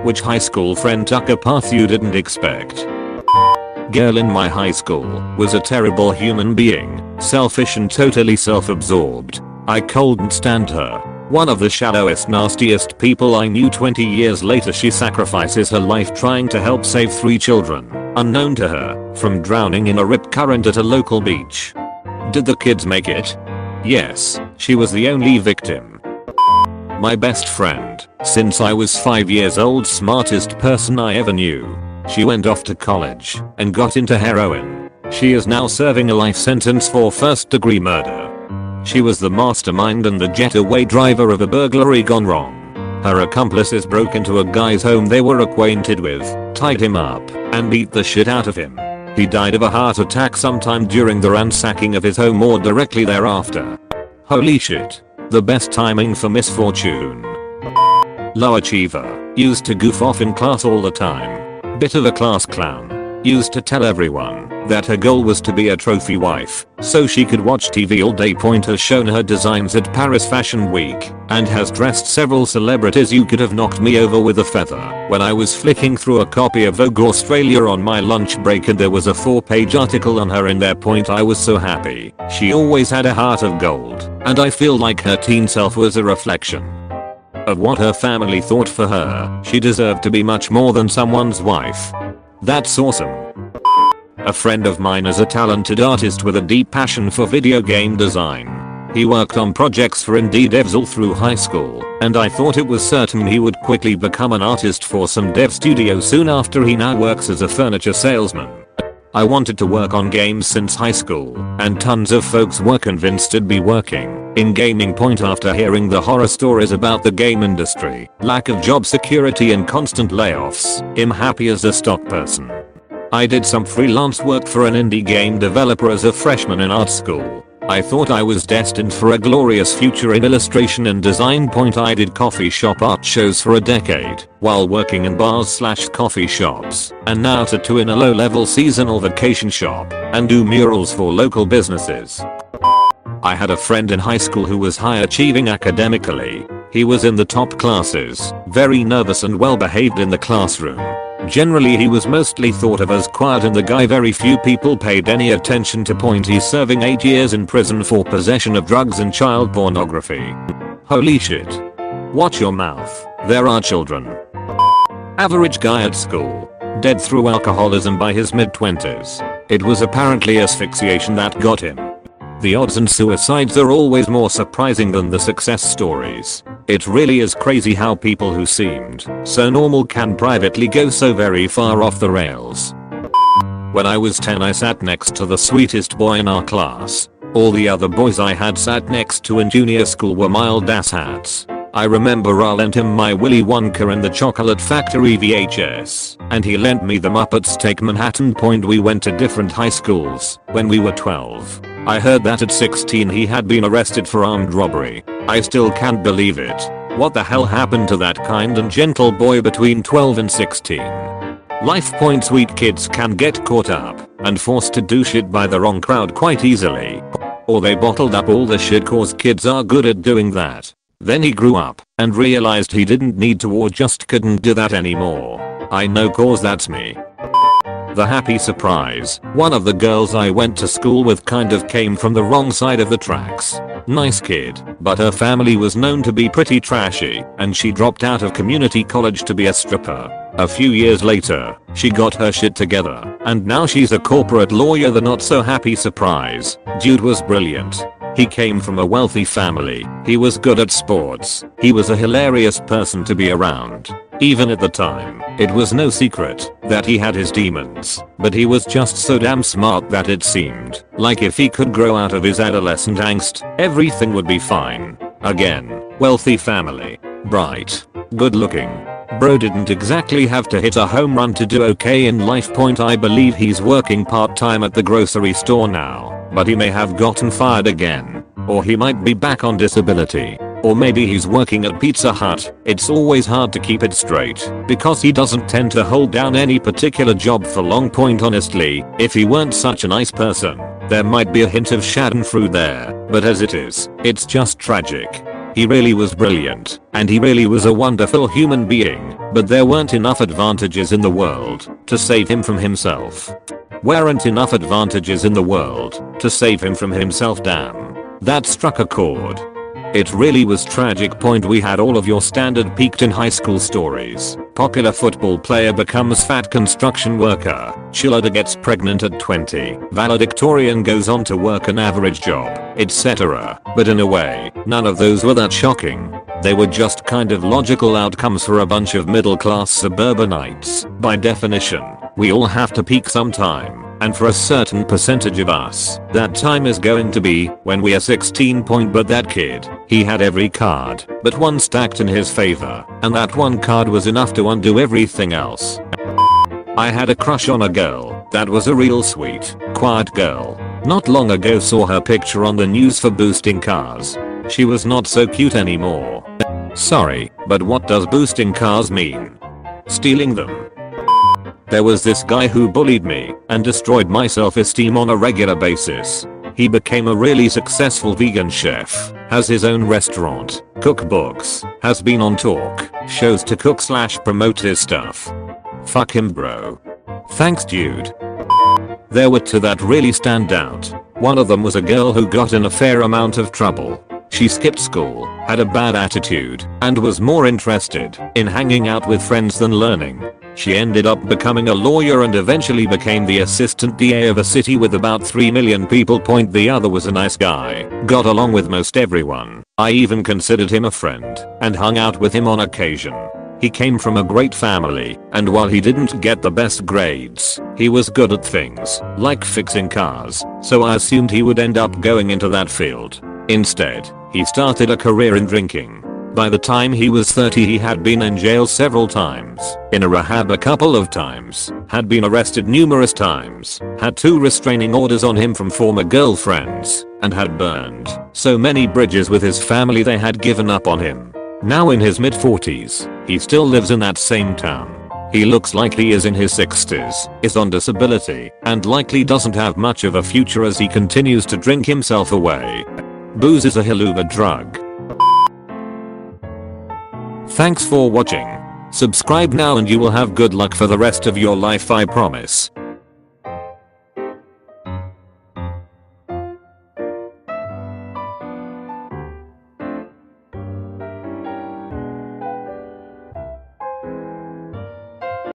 Which high school friend took a path you didn't expect? Girl in my high school was a terrible human being, selfish and totally self-absorbed. I couldn't stand her. One of the shallowest, nastiest people I knew. 20 years later she sacrifices her life trying to help save 3 children, unknown to her, from drowning in a rip current at a local beach. Did the kids make it? Yes, she was the only victim. My best friend, since I was 5 years old, smartest person I ever knew. She went off to college and got into heroin. She is now serving a life sentence for first-degree murder. She was the mastermind and the getaway driver of a burglary gone wrong. Her accomplices broke into a guy's home they were acquainted with, tied him up, and beat the shit out of him. He died of a heart attack sometime during the ransacking of his home or directly thereafter. Holy shit. The best timing for misfortune. Low achiever. Used to goof off in class all the time. Bit of a class clown. Used to tell everyone that her goal was to be a trophy wife so she could watch TV all day. Point has shown her designs at Paris Fashion Week and has dressed several celebrities. You could have knocked me over with a feather when I was flicking through a copy of Vogue Australia on my lunch break and there was a 4-page article on her in there. Point I was so happy. She always had a heart of gold and I feel like her teen self was a reflection of what her family thought for her. She deserved to be much more than someone's wife. That's awesome. A friend of mine is a talented artist with a deep passion for video game design. He worked on projects for indie devs all through high school, and I thought it was certain he would quickly become an artist for some dev studio soon after. He now works as a furniture salesman. I wanted to work on games since high school, and tons of folks were convinced I'd be working in gaming. Point after hearing the horror stories about the game industry, lack of job security and constant layoffs, I'm happy as a stock person. I did some freelance work for an indie game developer as a freshman in art school. I thought I was destined for a glorious future in illustration and design. Point I did coffee shop art shows for a decade while working in bars/coffee shops, and now tattoo in a low-level seasonal vacation shop and do murals for local businesses. I had a friend in high school who was high achieving academically. He was in the top classes, very nervous and well behaved in the classroom. Generally he was mostly thought of as quiet and the guy very few people paid any attention to. Point he's serving 8 years in prison for possession of drugs and child pornography. Holy shit. Watch your mouth, there are children. Average guy at school, dead through alcoholism by his mid-20s. It was apparently asphyxiation that got him. The odds and suicides are always more surprising than the success stories. It really is crazy how people who seemed so normal can privately go so very far off the rails. When I was 10 I sat next to the sweetest boy in our class. All the other boys I had sat next to in junior school were mild asshats. I remember I lent him my Willy Wonka and the Chocolate Factory VHS, and he lent me the Muppets Take Manhattan. Point we went to different high schools when we were 12. I heard that at 16 he had been arrested for armed robbery. I still can't believe it. What the hell happened to that kind and gentle boy between 12 and 16? Life. Point sweet kids can get caught up and forced to do shit by the wrong crowd quite easily. Or they bottled up all the shit cause kids are good at doing that. Then he grew up and realized he didn't need to or just couldn't do that anymore. I know cause that's me. The happy surprise. One of the girls I went to school with kind of came from the wrong side of the tracks. Nice kid, but her family was known to be pretty trashy and she dropped out of community college to be a stripper. A few years later, she got her shit together and now she's a corporate lawyer. The not so happy surprise. Dude was brilliant. He came from a wealthy family. He was good at sports. He was a hilarious person to be around. Even at the time, it was no secret that he had his demons, but he was just so damn smart that it seemed like if he could grow out of his adolescent angst, everything would be fine. Again, wealthy family, bright, good looking. Bro didn't exactly have to hit a home run to do okay in life. Point I believe he's working part-time at the grocery store now, but he may have gotten fired again, or he might be back on disability. Or maybe he's working at Pizza Hut. It's always hard to keep it straight because he doesn't tend to hold down any particular job for long. Point honestly, if he weren't such a nice person, there might be a hint of schadenfreude there, but as it is, it's just tragic. He really was brilliant, and he really was a wonderful human being, but there weren't enough advantages in the world to save him from himself. Weren't enough advantages in the world to save him from himself, damn. That struck a chord. It really was tragic. Point, we had all of your standard peaked in high school stories. Popular football player becomes fat construction worker. Cheerleader gets pregnant at 20. Valedictorian goes on to work an average job, etc. But in a way, none of those were that shocking. They were just kind of logical outcomes for a bunch of middle class suburbanites. By definition, we all have to peak sometime. And for a certain percentage of us, that time is going to be when we are 16. But that kid, he had every card but one stacked in his favor, and that one card was enough to undo everything else. I had a crush on a girl that was a real sweet, quiet girl. Not long ago saw her picture on the news for boosting cars. She was not so cute anymore. Sorry, but what does boosting cars mean? Stealing them. There was this guy who bullied me and destroyed my self-esteem on a regular basis. He became a really successful vegan chef, has his own restaurant, cookbooks, has been on talk shows to cook/promote his stuff. Fuck him, bro. Thanks, dude. There were two that really stand out. One of them was a girl who got in a fair amount of trouble. She skipped school, had a bad attitude, and was more interested in hanging out with friends than learning. She ended up becoming a lawyer and eventually became the assistant DA of a city with about 3 million people. The other was a nice guy, got along with most everyone. I even considered him a friend and hung out with him on occasion. He came from a great family, and while he didn't get the best grades, he was good at things like fixing cars, so I assumed he would end up going into that field. Instead, he started a career in drinking. By the time he was 30, he had been in jail several times, in a rehab a couple of times, had been arrested numerous times, had 2 restraining orders on him from former girlfriends, and had burned so many bridges with his family they had given up on him. Now in his mid-40s, he still lives in that same town. He looks like he is in his 60s, is on disability, and likely doesn't have much of a future as he continues to drink himself away. Booze is a hell of a drug. Thanks for watching. Subscribe now and you will have good luck for the rest of your life, I promise.